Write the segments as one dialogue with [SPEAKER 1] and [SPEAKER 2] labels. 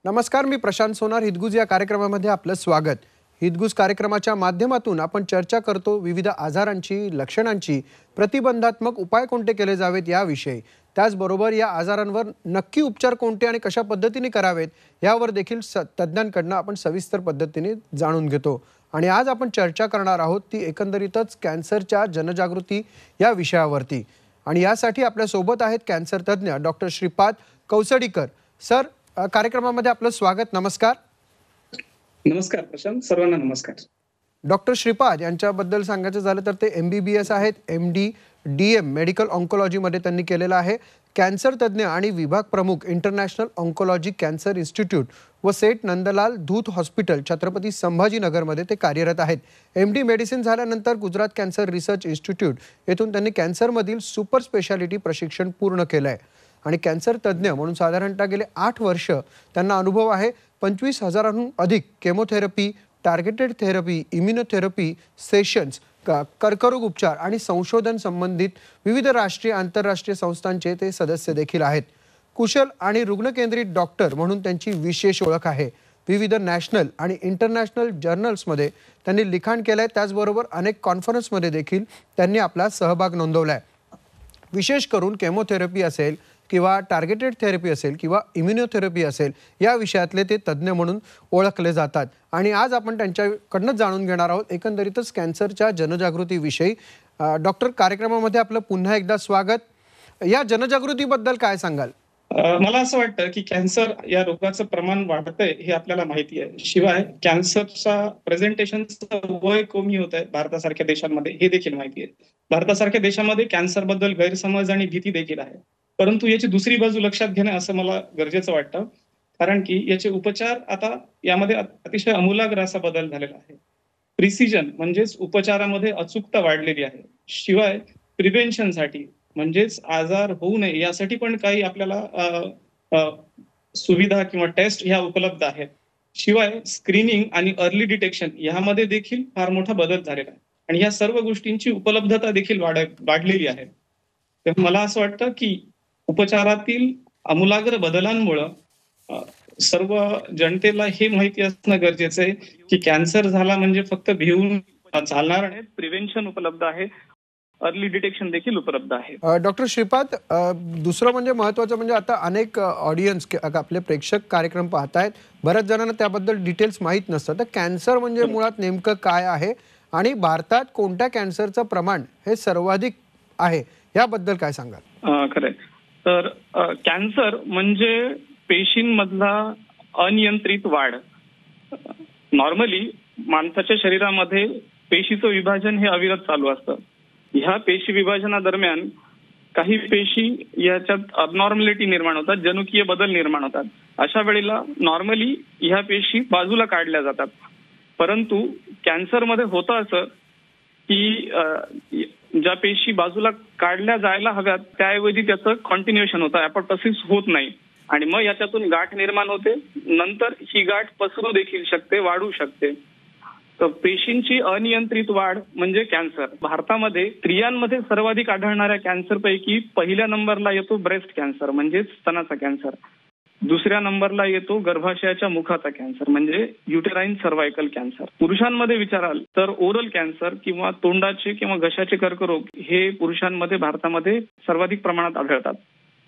[SPEAKER 1] नमस्कार, मी प्रशांत सोनार. हितगुज या कार्यक्रमामध्ये आपलं स्वागत. हितगुज कार्यक्रमाच्या माध्यमातून आपण चर्चा करतो विविध आजारांची, लक्षणांची, प्रतिबंधात्मक उपाय कोणते केले जावेत याविषयी. त्याचबरोबर या आजारांवर नक्की उपचार कोणते आणि कशा पद्धतीने करावेत यावर देखील तज्ञांकडून आपण सविस्तर पद्धतीने जाणून घेतो. आणि आज आपण चर्चा करणार आहोत ती एकंदरीतच कॅन्सरच्या जनजागृती या विषयावरती. आणि यासाठी आपल्या सोबत आहेत कॅन्सर तज्ञ डॉक्टर श्रीपाद कौसडीकर. सर, कार्यक्रमामध्ये आपलं स्वागत. नमस्कार.
[SPEAKER 2] नमस्कार प्रशांत, सर्वांना नमस्कार.
[SPEAKER 1] डॉक्टर श्रीपाद यांच्याबद्दल सांगायचं झालं तर ते MBBS आहेत, MD DM मेडिकल ऑन्कोलॉजीमध्ये त्यांनी केलेलं आहे. कॅन्सर तज्ञ आणि विभाग प्रमुख, इंटरनॅशनल ऑन्कोलॉजी कॅन्सर इन्स्टिट्यूट व सेठ नंदलाल धूत हॉस्पिटल, छत्रपती संभाजीनगरमध्ये ते कार्यरत आहेत. MD मेडिसिन झाल्यानंतर गुजरात कॅन्सर रिसर्च इन्स्टिट्यूट येथून त्यांनी कॅन्सरमधील सुपर स्पेशालिटी प्रशिक्षण पूर्ण केलं आहे. आणि कॅन्सर तज्ञ म्हणून साधारणतः गेले 8 वर्ष त्यांना अनुभव आहे. 25,000हून अधिक chemotherapy, targeted therapy, immunotherapy sessions, कर्करोग उपचार आणि संशोधन संबंधित विविध राष्ट्रीय आंतरराष्ट्रीय संस्थांचे ते सदस्य देखील आहेत. कुशल आणि रुग्णकेंद्रित डॉक्टर म्हणून त्यांची विशेष ओळख आहे. विविध नॅशनल आणि इंटरनॅशनल जर्नल्समध्ये त्यांनी लिखाण केलं आहे. त्याचबरोबर अनेक कॉन्फरन्समध्ये देखील त्यांनी आपला सहभाग नोंदवला आहे. विशेष करून केमोथेरपी असेल किंवा टार्गेटेड थेरपी असेल किंवा इम्युनोथेरपी असेल या विषयातले ते तज्ञ म्हणून ओळखले जातात. आणि आज आपण त्यांच्याकडनं जाणून घेणार आहोत एकंदरीतच कॅन्सरच्या जनजागृतीविषयी. डॉक्टर, कार्यक्रमामध्ये आपलं पुन्हा एकदा स्वागत. या जनजागृतीबद्दल काय सांगाल?
[SPEAKER 2] मला असं वाटतं की कॅन्सर या रोगाचं प्रमाण वाढतंय हे आपल्याला माहिती आहे. शिवाय कॅन्सरचा प्रेझेंटेशनचं वय कमी होत आहे भारतासारख्या देशांमध्ये हे देखील माहिती आहे. भारतासारख्या देशामध्ये कॅन्सर बद्दल गैरसमज आणि भीती देखील आहे. परंतु याची दुसरी बाजू लक्षात घेणं असं मला गरजेचं वाटतं, कारण की याचे उपचार आता यामध्ये अतिशय आमूलाग्र असा बदल झालेला आहे. प्रिसिजन म्हणजेच उपचारामध्ये अचूकता वाढलेली आहे. शिवाय प्रिव्हेन्शनसाठी म्हणजेच आजार होऊ नये यासाठी पण काही आपल्याला सुविधा किंवा टेस्ट ह्या उपलब्ध आहेत. शिवाय स्क्रीनिंग आणि अर्ली डिटेक्शन यामध्ये देखील फार मोठा बदल झालेला आहे आणि या सर्व गोष्टींची उपलब्धता देखील वाढलेली आहे. तर मला असं वाटतं की उपचारातील आमूलाग्र बदलांमुळे सर्व जनतेला हे माहिती असणं गरजेचं आहे की कॅन्सर झाला म्हणजे फक्त भिवून चालणार नाही. प्रिव्हेन्शन उपलब्ध आहे, अर्ली डिटेक्शन देखील उपलब्ध आहे.
[SPEAKER 1] डॉक्टर श्रीपाद, दुसरं म्हणजे महत्त्वाचं म्हणजे आता अनेक ऑडियन्स आपले प्रेक्षक कार्यक्रम पाहतायत, बऱ्याच जणांना त्याबद्दल डिटेल्स माहीत नसतं. तर कॅन्सर म्हणजे मुळात नेमकं काय आहे आणि भारतात कोणत्या कॅन्सरचं प्रमाण हे सर्वाधिक आहे याबद्दल काय सांगाल?
[SPEAKER 2] खरंय. तर कॅन्सर म्हणजे पेशींमधला अनियंत्रित वाढ. नॉर्मली माणसाच्या शरीरामध्ये पेशीचं विभाजन हे अविरत चालू असतं. ह्या पेशी विभाजनादरम्यान काही पेशी याच्यात अबनॉर्मॅलिटी निर्माण होतात, जनुकीय बदल निर्माण होतात. अशा वेळेला नॉर्मली ह्या पेशी बाजूला काढल्या जातात. परंतु कॅन्सरमध्ये होतं असं की ज्या पेशी बाजूला काढल्या जायला हव्यात त्याऐवजी त्याचं कॉन्टिन्युएशन होतं, अपॉप्टोसिस होत नाही आणि मग याच्यातून गाठ निर्माण होते. नंतर ही गाठ पसरू देखील शकते, वाढू शकते. तर पेशींची अनियंत्रित वाढ म्हणजे कॅन्सर. भारतामध्ये स्त्रियांमध्ये सर्वाधिक आढळणाऱ्या कॅन्सरपैकी पहिल्या नंबरला येतो ब्रेस्ट कॅन्सर म्हणजे स्तनाचा कॅन्सर. दुसऱ्या नंबरला येतो गर्भाशयाच्या मुखाचा कॅन्सर म्हणजे युटेराईन सर्व्हायकल कॅन्सर. पुरुषांमध्ये विचाराल तर ओरल कॅन्सर किंवा तोंडाचे किंवा घशाचे कर्करोग हे पुरुषांमध्ये भारतामध्ये सर्वाधिक प्रमाणात आढळतात.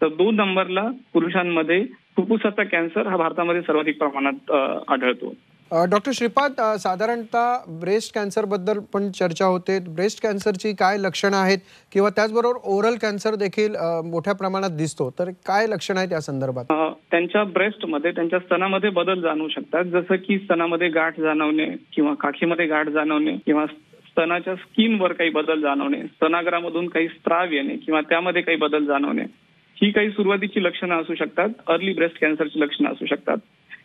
[SPEAKER 2] तर 2 नंबरला पुरुषांमध्ये फुफ्फुसाचा कॅन्सर हा भारतामध्ये सर्वाधिक प्रमाणात आढळतो.
[SPEAKER 1] डॉक्टर श्रीपाद, साधारणतः ब्रेस्ट कॅन्सरबद्दल पण चर्चा होते. ब्रेस्ट कॅन्सरची काय लक्षणं आहेत किंवा त्याचबरोबर ओरल कॅन्सर देखील मोठ्या प्रमाणात दिसतो, तर काय लक्षणं आहेत या संदर्भात?
[SPEAKER 2] त्यांच्या ब्रेस्टमध्ये, त्यांच्या स्तनामध्ये बदल जाणवू शकतात, जसं की स्तनामध्ये गाठ जाणवणे किंवा काखीमध्ये गाठ जाणवणे किंवा स्तनाच्या स्किनवर काही बदल जाणवणे, स्तनाग्रामधून काही स्त्राव येणे किंवा त्यामध्ये काही बदल जाणवणे, ही काही सुरुवातीची लक्षणं असू शकतात. अर्ली ब्रेस्ट कॅन्सरची लक्षणं असू शकतात.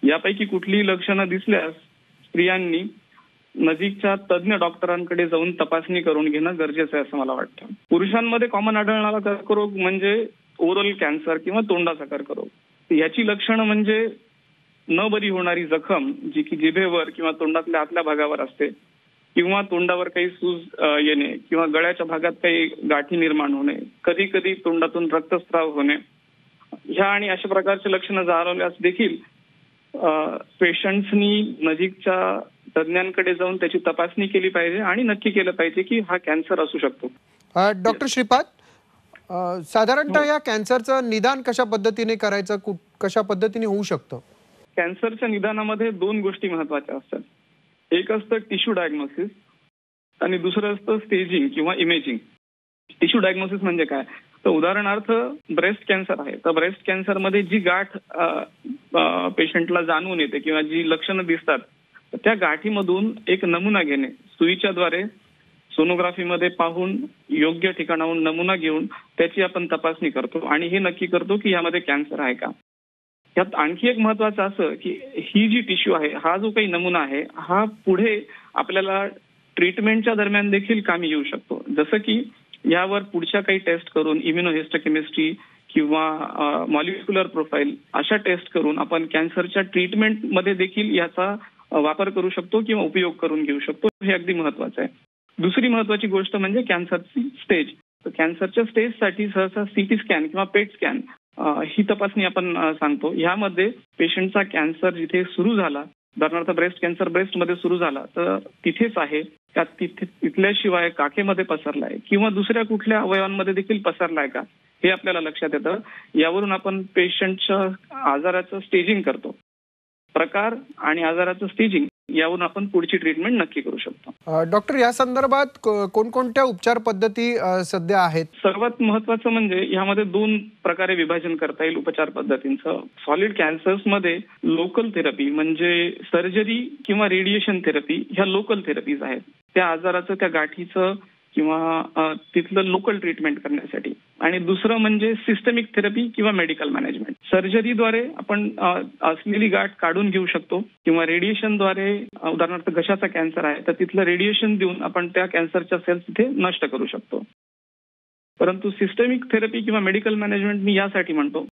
[SPEAKER 2] यापैकी कुठलीही लक्षणं दिसल्यास स्त्रियांनी नजीकच्या तज्ञ डॉक्टरांकडे जाऊन तपासणी करून घेणं गरजेचं आहे असं मला वाटतं. पुरुषांमध्ये कॉमन आढळणारा कर्करोग म्हणजे ओरल कॅन्सर किंवा तोंडाचा कर्करोग. याची लक्षणं म्हणजे न बरी होणारी जखम जी की जिभेवर किंवा तोंडातल्या आतल्या भागावर असते किंवा तोंडावर काही सूज येणे किंवा गळ्याच्या भागात काही गाठी निर्माण होणे, कधी कधी तोंडातून रक्तस्राव होणे, ह्या आणि अशा प्रकारचे लक्षणं जाणवल्यास देखील पेशंट्सनी नजीकच्या तज्ज्ञांकडे जाऊन त्याची तपासणी केली पाहिजे आणि नक्की केलं पाहिजे की हा कॅन्सर असू शकतो.
[SPEAKER 1] डॉक्टर श्रीपाद, साधारणतः या कॅन्सरचं निदान कशा पद्धतीने करायचं, कशा पद्धतीने होऊ शकतं?
[SPEAKER 2] कॅन्सरच्या निदानामध्ये 2 गोष्टी महत्वाच्या असतात. एक असतं टिश्यू डायग्नोसिस आणि दुसरं असतं स्टेजिंग किंवा इमेजिंग. टिश्यू डायग्नोसिस म्हणजे काय, तर उदाहरणार्थ ब्रेस्ट कॅन्सर आहे, तर ब्रेस्ट कॅन्सरमध्ये जी गाठ पेशंटला जाणवून येते किंवा जी लक्षणं दिसतात, तर त्या गाठीमधून एक नमुना घेणे, सुईच्या द्वारे सोनोग्राफीमध्ये पाहून योग्य ठिकाणाहून नमुना घेऊन त्याची आपण तपासणी करतो आणि हे नक्की करतो की यामध्ये कॅन्सर आहे का. यात आणखी एक महत्वाचं असं की ही जी टिश्यू आहे, हा जो काही नमुना आहे, हा पुढे आपल्याला ट्रीटमेंटच्या दरम्यान देखील कामी येऊ शकतो. जसं की यावर पुढच्या काही टेस्ट करून इम्युनोहिस्टोकेमिस्ट्री किंवा मॉलिक्युलर प्रोफाईल अशा टेस्ट करून आपण कॅन्सरच्या ट्रीटमेंटमध्ये देखील याचा वापर करू शकतो किंवा उपयोग करून घेऊ शकतो. हे अगदी महत्वाचं आहे. दुसरी महत्वाची गोष्ट म्हणजे कॅन्सरची स्टेज. तर कॅन्सरच्या स्टेजसाठी सहसा सीटी स्कॅन किंवा पेट स्कॅन ही तपासणी आपण सांगतो. यामध्ये पेशंटचा कॅन्सर जिथे सुरू झाला, उदाहरणार्थ ब्रेस्ट कॅन्सर ब्रेस्टमध्ये सुरू झाला तर तिथेच आहे का, तिथल्याशिवाय काखेमध्ये पसरलाय किंवा दुसऱ्या कुठल्या अवयवांमध्ये देखील पसरलाय का, हे आपल्याला लक्षात येतं. यावरून आपण पेशंटच्या आजाराचं स्टेजिंग करतो. प्रकार आणि आजाराचं स्टेजिंग यावरून आपण पुढची ट्रीटमेंट नक्की करू शकतो.
[SPEAKER 1] डॉक्टर, या संदर्भात कोणकोणत्या उपचार पद्धती सध्या आहेत?
[SPEAKER 2] सर्वात महत्वाचं म्हणजे यामध्ये 2 प्रकारे विभाजन करता येईल उपचार पद्धतींचं. सॉलिड कॅन्सर्समध्ये लोकल थेरपी म्हणजे सर्जरी किंवा रेडिएशन थेरपी ह्या लोकल थेरपीज आहेत. त्या आजाराचं, त्या गाठीचं किंवा तिथलं लोकल ट्रीटमेंट करण्यासाठी. आणि दुसरं म्हणजे सिस्टमिक थेरपी किंवा मेडिकल मॅनेजमेंट. सर्जरीद्वारे आपण असलेली गाठ काढून घेऊ शकतो किंवा रेडिएशनद्वारे, उदाहरणार्थ घशाचा कॅन्सर आहे तर तिथलं रेडिएशन देऊन आपण त्या कॅन्सरच्या सेल्स तिथे नष्ट करू शकतो. परंतु सिस्टमिक थेरपी किंवा मेडिकल मॅनेजमेंट मी यासाठी म्हणतो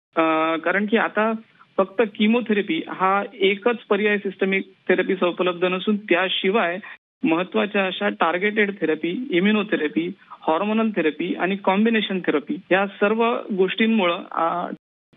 [SPEAKER 2] कारण की आता फक्त किमोथेरपी हा एकच पर्याय सिस्टमिक थेरपीचा उपलब्ध नसून त्याशिवाय महत्वाच्या अशा targeted therapy, immunotherapy, hormonal therapy आणि कॉम्बिनेशन थेरपी या सर्व गोष्टींमुळे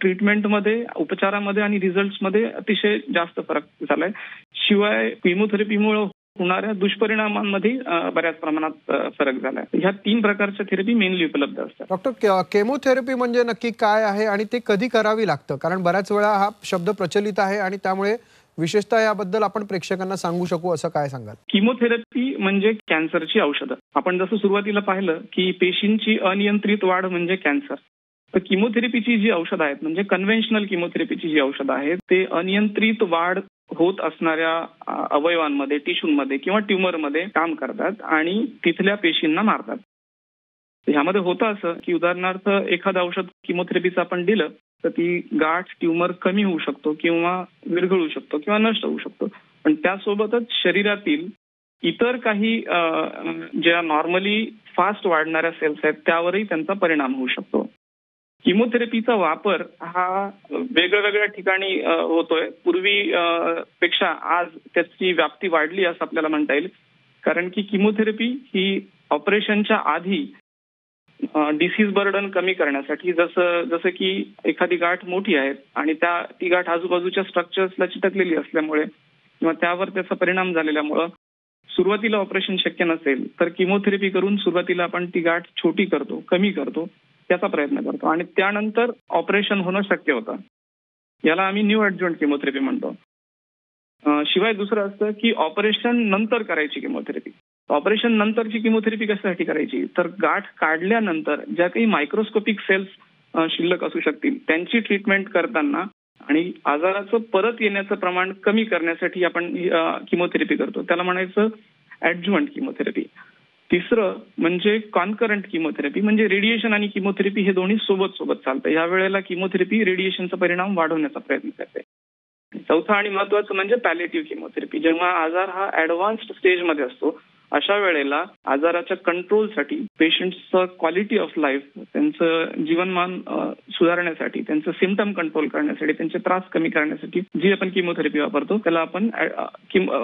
[SPEAKER 2] ट्रीटमेंटमध्ये, उपचारामध्ये आणि रिझल्ट्समध्ये अतिशय जास्त फरक झालाय. शिवाय किमोथेरपीमुळे होणाऱ्या दुष्परिणामांमध्ये बऱ्याच प्रमाणात फरक झालाय. ह्या 3 प्रकारच्या थेरपी मेनली उपलब्ध असतात.
[SPEAKER 1] डॉक्टर, केमोथेरपी म्हणजे नक्की काय आहे आणि ते कधी करावी लागतं? कारण बऱ्याच वेळा हा शब्द प्रचलित आहे आणि त्यामुळे विशेषतः याबद्दल आपण प्रेक्षकांना सांगू शकू असं काय सांगाल?
[SPEAKER 2] किमोथेरपी म्हणजे कॅन्सरची औषधं. आपण जसं सुरुवातीला पाहिलं की पेशींची अनियंत्रित वाढ म्हणजे कॅन्सर. तर किमोथेरपीची जी औषधं आहेत म्हणजे कन्व्हेन्शनल किमोथेरपीची जी औषधं आहेत ते अनियंत्रित वाढ होत असणाऱ्या अवयवांमध्ये, टिश्यूमध्ये किंवा ट्युमरमध्ये काम करतात आणि तिथल्या पेशींना मारतात. ह्यामध्ये होतं असं की उदाहरणार्थ एखादं औषध किमोथेरपीचं आपण दिलं तर ती गाठ, ट्युमर कमी होऊ शकतो किंवा विरघळू शकतो किंवा नष्ट होऊ शकतो. पण त्यासोबतच शरीरातील इतर काही ज्या नॉर्मली फास्ट वाढणाऱ्या सेल्स आहेत त्यावरही त्यांचा परिणाम होऊ शकतो. किमोथेरपीचा वापर हा वेगवेगळ्या ठिकाणी होतोय. पूर्वी पेक्षा आज त्याची व्याप्ती वाढली असं आपल्याला म्हणता येईल. कारण की किमोथेरपी ही ऑपरेशनच्या आधी डिसीज बर्डन कमी करण्यासाठी, जसं की एखादी गाठ मोठी आहे आणि ती गाठ आजूबाजूच्या स्ट्रक्चर्सला चिटकलेली असल्यामुळे किंवा त्यावर त्याचा परिणाम झालेल्यामुळं सुरुवातीला ऑपरेशन शक्य नसेल तर किमोथेरपी करून सुरुवातीला आपण ती गाठ छोटी करतो, कमी करतो, त्याचा प्रयत्न करतो आणि त्यानंतर ऑपरेशन होणं शक्य होतं. याला आम्ही न्यू ॲडज्युव्हंट किमोथेरपी म्हणतो. शिवाय दुसरं असतं की ऑपरेशन नंतर करायची किमोथेरपी. ऑपरेशन नंतरची किमोथेरपी कशासाठी करायची, तर गाठ काढल्यानंतर ज्या काही मायक्रोस्कोपिक सेल्स शिल्लक असू शकतील त्यांची ट्रीटमेंट करताना आणि आजाराचं परत येण्याचं प्रमाण कमी करण्यासाठी आपण किमोथेरपी करतो. त्याला म्हणायचं ॲडज्युव्हंट किमोथेरपी. तिसरं म्हणजे कॉन्करंट किमोथेरपी, म्हणजे रेडिएशन आणि किमोथेरपी हे दोन्ही सोबत चालतं. या वेळेला किमोथेरपी रेडिएशनचा परिणाम वाढवण्याचा प्रयत्न करते. चौथा आणि महत्वाचं म्हणजे पॅलेटिव्ह किमोथेरपी. जेव्हा आजार हा ॲडव्हान्स्ड स्टेजमध्ये असतो अशा वेळेला आजाराच्या कंट्रोलसाठी, पेशंटचं क्वालिटी ऑफ लाईफ, त्यांचं जीवनमान सुधारण्यासाठी, त्यांचं सिम्पटम कंट्रोल करण्यासाठी, त्यांचे त्रास कमी करण्यासाठी जी आपण किमोथेरपी वापरतो त्याला आपण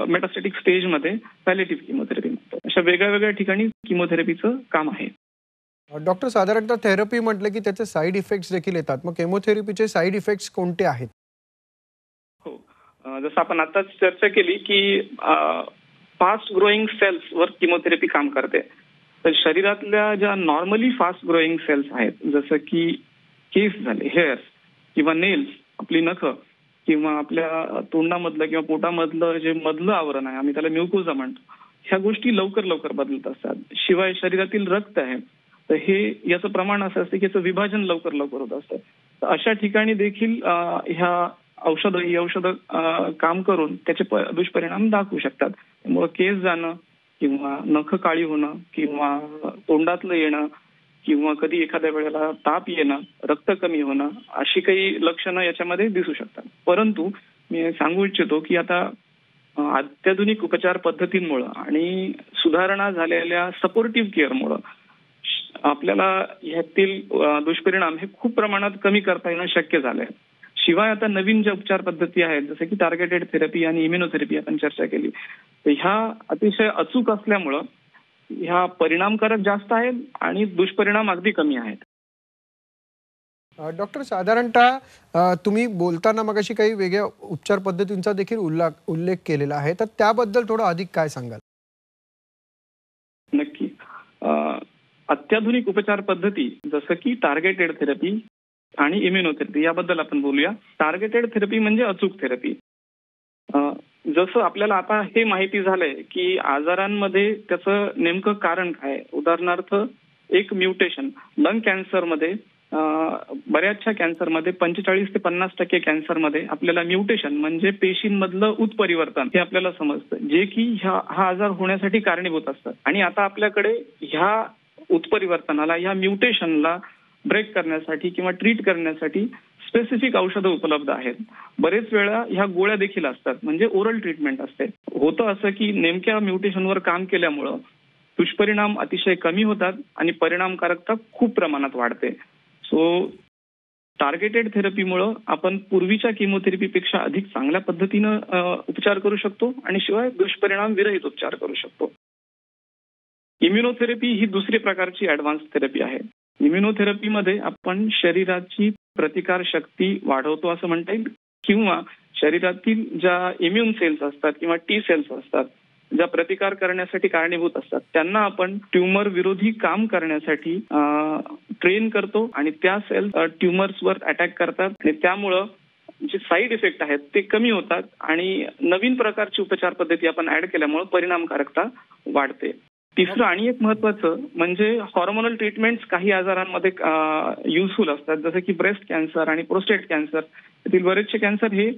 [SPEAKER 2] मेटास्टॅटिक स्टेजमध्ये पॅलेटिव्ह किमोथेरपी म्हणतो. अशा वेगळ्या ठिकाणी किमोथेरपीचं काम आहे.
[SPEAKER 1] डॉक्टर, साधारणतः थेरपी म्हटलं की त्याचे साईड इफेक्ट्स देखील येतात. मग केमोथेरपीचे साईड इफेक्ट्स कोणते आहेत?
[SPEAKER 2] हो, जसं आपण आताच चर्चा केली की फास्ट ग्रोईंग सेल्सवर किमोथेरपी काम करते. तर शरीरातल्या ज्या नॉर्मली फास्ट ग्रोईंग सेल्स आहेत, जसं की केस झाले, हेअर्स किंवा नेल्स, आपली नखं, किंवा आपल्या तोंडामधलं किंवा पोटामधलं जे मधलं आवरण आहे, आम्ही त्याला म्युकोजा म्हणतो, ह्या गोष्टी लवकर लवकर बदलत असतात. शिवाय शरीरातील रक्त आहे, तर हे याचं प्रमाण असं असतं की याचं विभाजन लवकर लवकर होत असतं. तर अशा ठिकाणी देखील ही औषधं काम करून त्याचे दुष्परिणाम दाखवू शकतात. त्यामुळे केस जाणं किंवा नख काळी होणं किंवा तोंडातलं येणं किंवा कधी एखाद्या वेळेला ताप येणं, रक्त कमी होणं, अशी काही लक्षणं याच्यामध्ये दिसू शकतात. परंतु मी सांगू इच्छितो की आता अत्याधुनिक उपचार पद्धतींमुळे आणि सुधारणा झालेल्या सपोर्टिव्ह केअरमुळे आपल्याला ह्यातील दुष्परिणाम हे खूप प्रमाणात कमी करता येणं शक्य झालंय. शिवाय आता नवीन ज्या उपचार पद्धती आहेत, जसं की टार्गेटेड थेरपी आणि इम्युनोथेरपी आपण चर्चा केली, तर ह्या अतिशय अचूक असल्यामुळं ह्या परिणामकारक जास्त आहेत आणि दुष्परिणाम अगदी कमी आहेत.
[SPEAKER 1] डॉक्टर, साधारणतः तुम्ही बोलताना मगाशी काही वेगळ्या उपचार पद्धतींचा देखील उल्लेख केलेला आहे, तर त्याबद्दल थोडं अधिक काय सांगाल?
[SPEAKER 2] नक्की. अत्याधुनिक उपचार पद्धती जसं की टार्गेटेड थेरपी आणि इम्युनोथेरपी याबद्दल आपण बोलूया. टार्गेटेड थेरपी म्हणजे अचूक थेरपी. जसं आपल्याला आता हे माहिती झालंय की आजारांमध्ये त्याचं नेमकं कारण काय. उदाहरणार्थ, एक म्युटेशन लंग कॅन्सरमध्ये, बऱ्याचशा कॅन्सरमध्ये 45 ते 50% कॅन्सरमध्ये आपल्याला म्युटेशन म्हणजे पेशींमधलं उत्परिवर्तन हे आपल्याला समजतं, जे की हा आजार होण्यासाठी कारणीभूत असतं. आणि आता आपल्याकडे ह्या उत्परिवर्तनाला, ह्या म्युटेशनला ब्रेक करण्यासाठी किंवा ट्रीट करण्यासाठी स्पेसिफिक औषधं उपलब्ध आहेत. बरेच वेळा ह्या गोळ्या देखील असतात, म्हणजे ओरल ट्रीटमेंट असते. होतं असं की नेमक्या म्युटेशनवर काम केल्यामुळं दुष्परिणाम अतिशय कमी होतात आणि परिणामकारकता खूप प्रमाणात वाढते. सो टार्गेटेड थेरपीमुळं आपण पूर्वीच्या किमोथेरपीपेक्षा अधिक चांगल्या पद्धतीनं उपचार करू शकतो आणि शिवाय दुष्परिणाम विरहित उपचार करू शकतो. इम्युनोथेरपी ही दुसरी प्रकारची ऍडव्हान्स थेरपी आहे. इम्युनोथेरपीमध्ये आपण शरीराची प्रतिकार शक्ती वाढवतो असं म्हणता येईल, किंवा शरीरातील ज्या इम्युन सेल्स असतात किंवा टी सेल्स असतात, ज्या प्रतिकार करण्यासाठी कारणीभूत असतात, त्यांना आपण ट्युमर विरोधी काम करण्यासाठी ट्रेन करतो आणि त्या सेल्स ट्युमर्सवर अटॅक करतात आणि त्यामुळं जे साईड इफेक्ट आहेत ते कमी होतात आणि नवीन प्रकारची उपचार पद्धती आपण ऍड केल्यामुळे परिणामकारकता वाढते. तिसरं आणि एक महत्वाचं म्हणजे हॉर्मोनल ट्रीटमेंट्स काही आजारांमध्ये युजफुल असतात, जसं की ब्रेस्ट कॅन्सर आणि प्रोस्टेट कॅन्सर. यातील बरेचसे कॅन्सर हे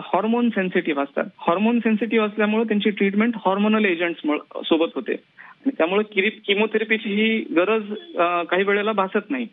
[SPEAKER 2] हॉर्मोन सेन्सिटिव्ह असतात. हॉर्मोन सेन्सिटिव्ह असल्यामुळे त्यांची ट्रीटमेंट हॉर्मोनल एजंट्स सोबत होते आणि त्यामुळे किमोथेरपीची ही गरज काही वेळेला भासत नाही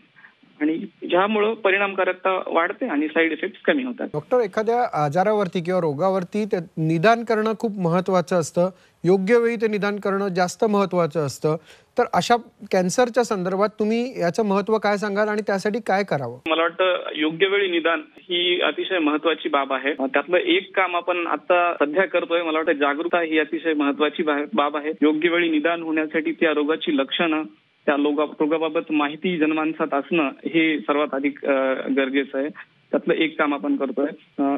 [SPEAKER 2] आणि ज्यामुळं परिणामकारकता वाढते आणि साईड इफेक्ट कमी होतात.
[SPEAKER 1] डॉक्टर, एखाद्या आजारावरती किंवा रोगावरती निदान करणं खूप महत्त्वाचं असतं, योग्य वेळी ते निदान करणं जास्त महत्त्वाचं असतं. तर अशा कॅन्सरच्या संदर्भात तुम्ही याचं महत्त्व काय सांगाल आणि त्यासाठी काय करावं?
[SPEAKER 2] मला वाटतं योग्य वेळी निदान ही अतिशय महत्वाची बाब आहे. त्यातलं एक काम आपण आता सध्या करतोय. मला वाटतं जागरूकता ही अतिशय महत्वाची बाब आहे. योग्य वेळी निदान होण्यासाठी त्या रोगाची लक्षणं, त्या रोगाबाबत माहिती जनमानसात असणं हे सर्वात अधिक गरजेचं आहे. त्यातलं एक काम आपण करतोय.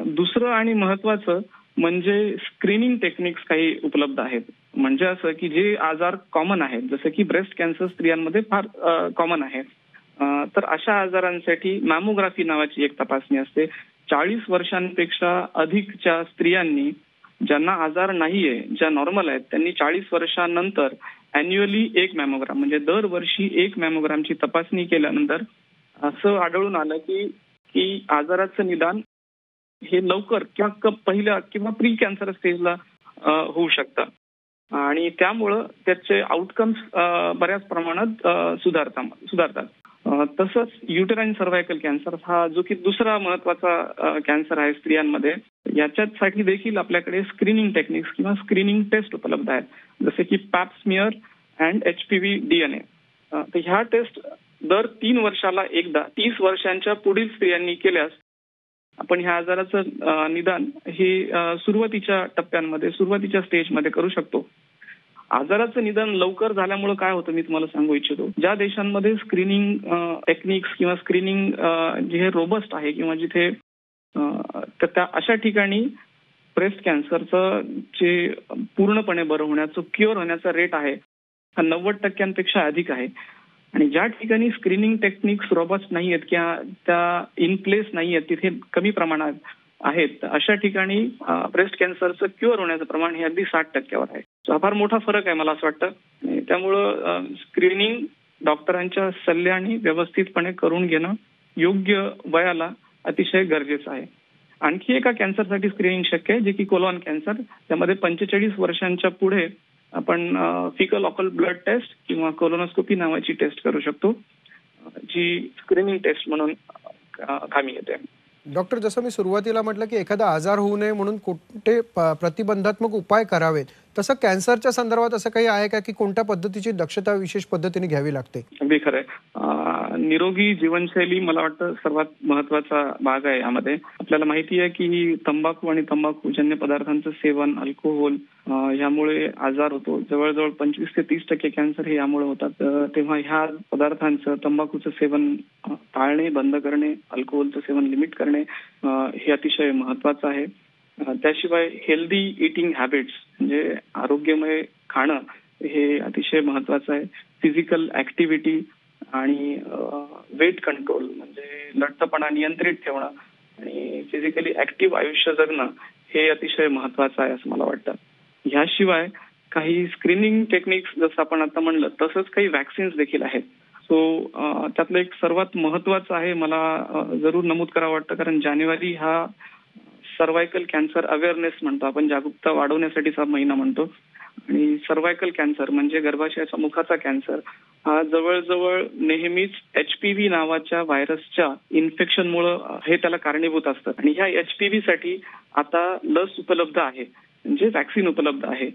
[SPEAKER 2] दुसरं आणि महत्वाचं म्हणजे स्क्रीनिंग टेक्निक्स काही उपलब्ध आहेत. म्हणजे असं की जे आजार कॉमन आहेत, जसं की ब्रेस्ट कॅन्सर स्त्रियांमध्ये फार कॉमन आहे, तर अशा आजारांसाठी मॅमोग्राफी नावाची एक तपासणी असते. 40 वर्षांपेक्षा अधिकच्या स्त्रियांनी, ज्यांना आजार नाहीये, ज्या नॉर्मल आहेत, त्यांनी 40 वर्षांनंतर अॅन्युअली एक मॅमोग्राम म्हणजे दरवर्षी एक मॅमोग्रामची तपासणी केल्यानंतर असं आढळून आलं की आजाराचं निदान हे लवकर किंवा पहिल्या किंवा प्री कॅन्सर स्टेजला होऊ शकतं आणि त्यामुळं त्याचे आउटकम्स बऱ्याच प्रमाणात सुधारतात. तसंच युटेराईन सर्व्हायकल कॅन्सर हा जो की दुसरा महत्वाचा कॅन्सर आहे स्त्रियांमध्ये, याच्यासाठी देखील आपल्याकडे स्क्रीनिंग टेक्निक्स किंवा स्क्रीनिंग टेस्ट उपलब्ध आहेत, जसे की Pap smear and HPV DNA. तर ह्या टेस्ट दर 3 वर्षाला एकदा 30 वर्षांच्या पुढील स्त्रियांनी केल्यास आपण ह्या आजाराचं निदान हे सुरुवातीच्या टप्प्यांमध्ये, सुरुवातीच्या स्टेजमध्ये करू शकतो. आजाराचं निदान लवकर झाल्यामुळे काय होतं मी तुम्हाला सांगू इच्छितो. ज्या देशांमध्ये स्क्रीनिंग टेक्निक्स किंवा स्क्रीनिंग जे रोबस्ट आहे किंवा जिथे त्या अशा ठिकाणी ब्रेस्ट कॅन्सरचं जे पूर्णपणे बरं होण्याचं, क्युअर होण्याचा रेट आहे हा 90% अधिक आहे. आणि ज्या ठिकाणी स्क्रीनिंग टेक्निक्स रॉबस्ट नाही आहेत किंवा त्या इन प्लेस नाही आहेत, तिथे कमी प्रमाणात आहेत, अशा ठिकाणी ब्रेस्ट कॅन्सरचं क्युअर होण्याचं प्रमाण हे अगदी 60% आहे. हा फार मोठा फरक आहे मला असं वाटतं. त्यामुळं स्क्रीनिंग डॉक्टरांच्या सल्ल्याने व्यवस्थितपणे करून घेणं योग्य वयाला अतिशय गरजेचं आहे. आणखी एका कॅन्सरसाठी स्क्रीनिंग शक्य आहे, जे की कोलॉन कॅन्सर. त्यामध्ये 45 वर्षांच्या पुढे आपण फिकल ऑकल ब्लड टेस्ट किंवा कोलोनोस्कोपी नावाची टेस्ट करू शकतो, जी स्क्रीनिंग टेस्ट म्हणून कामी येते.
[SPEAKER 1] डॉक्टर, जसं मी सुरुवातीला म्हटलं की एखादा आजार होऊ नये म्हणून कोणते प्रतिबंधात्मक उपाय करावेत, तसं कॅन्सरच्या संदर्भात असं काही आहे का की कोणत्या पद्धतीची दक्षता विशेष पद्धतीने घ्यावी लागते?
[SPEAKER 2] अगदी खरंय. निरोगी जीवनशैली मला वाटतं सर्वात महत्वाचा भाग आहे यामध्ये. आपल्याला माहिती आहे की तंबाखू आणि तंबाखूजन्य पदार्थांचं सेवन, अल्कोहोल यामुळे आजार होतो. जवळजवळ 25 ते 30% कॅन्सर हे यामुळे होतात. तेव्हा ह्या पदार्थांचं, तंबाखूचं सेवन टाळणे, बंद करणे, अल्कोहोलचं सेवन लिमिट करणे हे अतिशय महत्वाचं आहे. त्याशिवाय हेल्दी इटिंग हॅबिट्स म्हणजे आरोग्यमय खाणं हे अतिशय महत्वाचं आहे. फिजिकल ऍक्टिव्हिटी आणि वेट कंट्रोल म्हणजे लठ्ठपणा नियंत्रित ठेवणं आणि फिजिकली ऍक्टिव्ह आयुष्य जगणं हे अतिशय महत्वाचं आहे असं मला वाटतं. ह्याशिवाय काही स्क्रीनिंग टेक्निक्स जसं आपण आता म्हणलं तसंच काही वॅक्सिन्स देखील आहेत. सो त्यातलं एक सर्वात महत्वाचं आहे, मला जरूर नमूद करावं वाटतं, कारण जानेवारी हा सर्व्हायकल कॅन्सर अवेअरनेस म्हणतो आपण, जागरूकता वाढवण्यासाठीचा महिना म्हणतो. आणि सर्व्हायकल कॅन्सर म्हणजे गर्भाशयाच्या मुखाचा कॅन्सर हा जवळजवळ नेहमीच HPV नावाच्या व्हायरसच्या इन्फेक्शनमुळे हे त्याला कारणीभूत असतं. आणि ह्या HPV साठी आता लस उपलब्ध आहे, म्हणजे वॅक्सिन उपलब्ध आहे.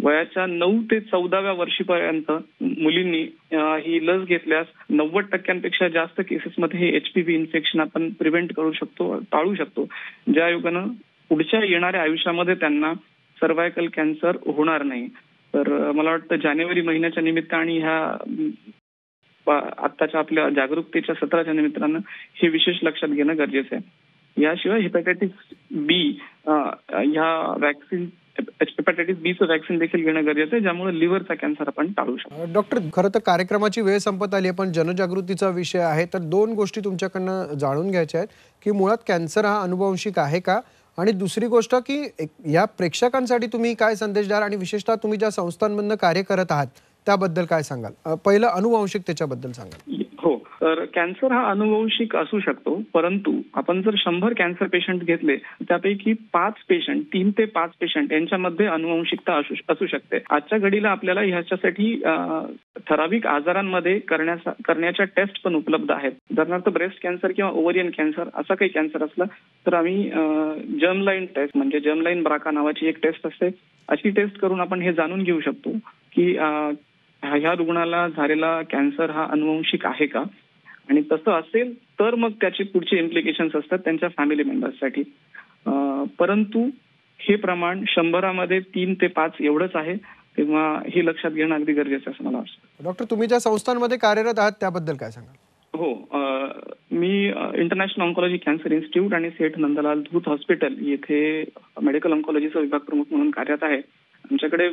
[SPEAKER 2] वयाच्या 9 ते 14व्या वर्षीपर्यंत मुलींनी ही लस घेतल्यास 90%पेक्षा जास्त केसेसमध्ये हे HPV इन्फेक्शन आपण प्रिव्हेंट करू शकतो, टाळू शकतो, ज्या योगानं पुढच्या येणाऱ्या आयुष्यामध्ये त्यांना सर्व्हायकल कॅन्सर होणार नाही. तर मला वाटतं जानेवारी महिन्याच्या निमित्ताने ह्या आत्ताच्या आपल्या जागरूकतेच्या सत्राच्या निमित्तानं हे विशेष लक्षात घेणं गरजेचं आहे. याशिवाय हेपॅटायटिस बी ह्या वॅक्सिन, हेपॅटायटिस बीचं वॅक्सिन देखील घेणं गरजेचं आहे, ज्यामुळे लिव्हरचा कॅन्सर आपण टाळू शकतो.
[SPEAKER 1] डॉक्टर, खरं तर कार्यक्रमाची वेळ संपत आली, पण जनजागृतीचा विषय आहे, तर 2 गोष्टी तुमच्याकडनं जाणून घ्यायच्या आहेत की मुळात कॅन्सर हा अनुवंशिक आहे का, आणि दुसरी गोष्ट की या प्रेक्षकांसाठी तुम्ही काय संदेश द्याल, आणि विशेषतः तुम्ही ज्या संस्थांमधनं कार्य करत आहात त्याबद्दल काय सांगाल? पहिलं अनुवंशिकतेच्याबद्दल सांगाल.
[SPEAKER 2] हो, तर कॅन्सर हा अनुवंशिक असू शकतो, परंतु आपण जर 100 कॅन्सर पेशंट घेतले त्यापैकी 5 पेशंट, 3 ते 5 पेशंट यांच्यामध्ये अनुवंशिकता असू शकते. आजच्या घडीला आपल्याला ह्याच्यासाठी ठराविक आजारांमध्ये करण्याच्या टेस्ट पण उपलब्ध आहेत. उदाहरणार्थ ब्रेस्ट कॅन्सर किंवा ओव्हरियन कॅन्सर असा काही कॅन्सर असला तर आम्ही जर्मलाईन टेस्ट म्हणजे जर्मलाईन ब्राका नावाची एक टेस्ट असते, अशी टेस्ट करून आपण हे जाणून घेऊ शकतो की ह्या रुग्णाला झालेला कॅन्सर हा अनुवंशिक आहे का, आणि तसं असेल तर मग त्याचे पुढचे इम्प्लिकेशन्स असतात त्यांच्या फॅमिली मेंबर्ससाठी. परंतु हे प्रमाण 100मध्ये 3 ते 5 एवढंच आहे, तेव्हा हे लक्षात घेणं अगदी गरजेचं असं मला वाटतं.
[SPEAKER 1] डॉक्टर, तुम्ही ज्या संस्थांमध्ये कार्यरत आहात त्याबद्दल काय सांगाल?
[SPEAKER 2] हो, मी इंटरनॅशनल ऑन्कॉलॉजी कॅन्सर इन्स्टिट्यूट आणि सेठ नंदलाल धूत हॉस्पिटल येथे मेडिकल ऑन्कॉलॉजीचा विभाग प्रमुख म्हणून कार्यरत आहे. आमच्याकडे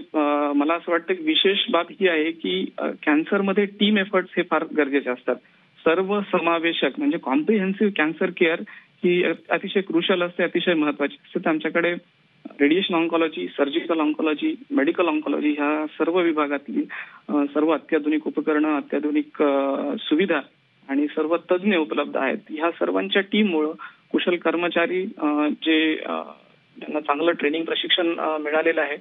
[SPEAKER 2] मला असं वाटतं की विशेष बाब ही आहे की कॅन्सरमध्ये टीम एफर्ट्स हे फार गरजेचे असतात. सर्व समावेशक म्हणजे कॉम्प्रिहेन्सिव्ह कॅन्सर केअर ही अतिशय क्रुशल असते, अतिशय महत्वाची असते. तर आमच्याकडे radiation oncology, surgical oncology, medical oncology ह्या सर्व विभागातली सर्व अत्याधुनिक उपकरणं, अत्याधुनिक सुविधा आणि सर्व तज्ज्ञ उपलब्ध आहेत. ह्या सर्वांच्या टीममुळे कुशल कर्मचारी जे त्यांना चांगलं ट्रेनिंग प्रशिक्षण मिळालेलं आहे,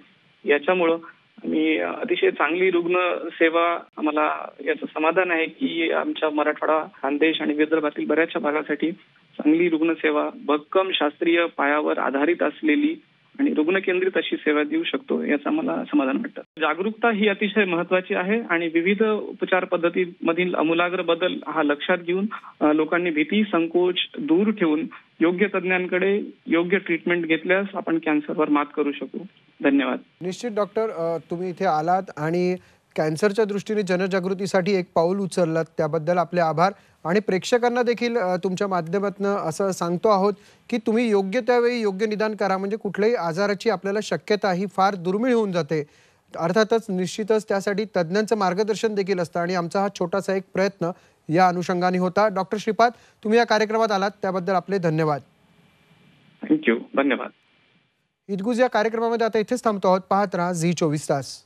[SPEAKER 2] याच्यामुळं आम्ही अतिशय चांगली रुग्ण सेवा, आम्हाला याचं समाधान आहे की आमच्या मराठवाडा, खानदेश आणि विदर्भातील बऱ्याचशा भागासाठी चांगली रुग्णसेवा, भक्कम शास्त्रीय पायावर आधारित असलेली आणि रुग्णकेंद्रित अशी सेवा देऊ शकतो, याचं मला समाधान वाटतं. जागरूकता ही अतिशय महत्वाची आहे आणि विविध उपचार पद्धतीमधील आमूलाग्र बदल हा लक्षात घेऊन लोकांनी भीती, संकोच दूर ठेवून योग्य तज्ञांकडे योग्य ट्रीटमेंट घेतल्यास आपण कॅन्सरवर मात करू शकू. धन्यवाद.
[SPEAKER 1] निश्चित डॉक्टर, तुम्ही इथे आलात आणि कॅन्सरच्या दृष्टीने जनजागृतीसाठी एक पाऊल उचललं, त्याबद्दल आपले आभार. आणि प्रेक्षकांना देखील तुमच्या माध्यमातून असं सांगतो आहोत की तुम्ही योग्य त्यावेळी योग्य निदान करा, म्हणजे कुठल्याही आजाराची आपल्याला शक्यता ही फार दुर्मिळ होऊन जाते. अर्थातच निश्चितच त्यासाठी तज्ज्ञांचं मार्गदर्शन देखील असतं आणि आमचा हा छोटासा एक प्रयत्न या अनुषंगाने होता. डॉक्टर श्रीपाद, तुम्ही या कार्यक्रमात आलात त्याबद्दल आपले धन्यवाद.
[SPEAKER 2] थँक्यू, धन्यवाद.
[SPEAKER 1] हितगुज या कार्यक्रमामध्ये आता इथेच थांबतो आहोत. पाहत राहा झी 24 तास.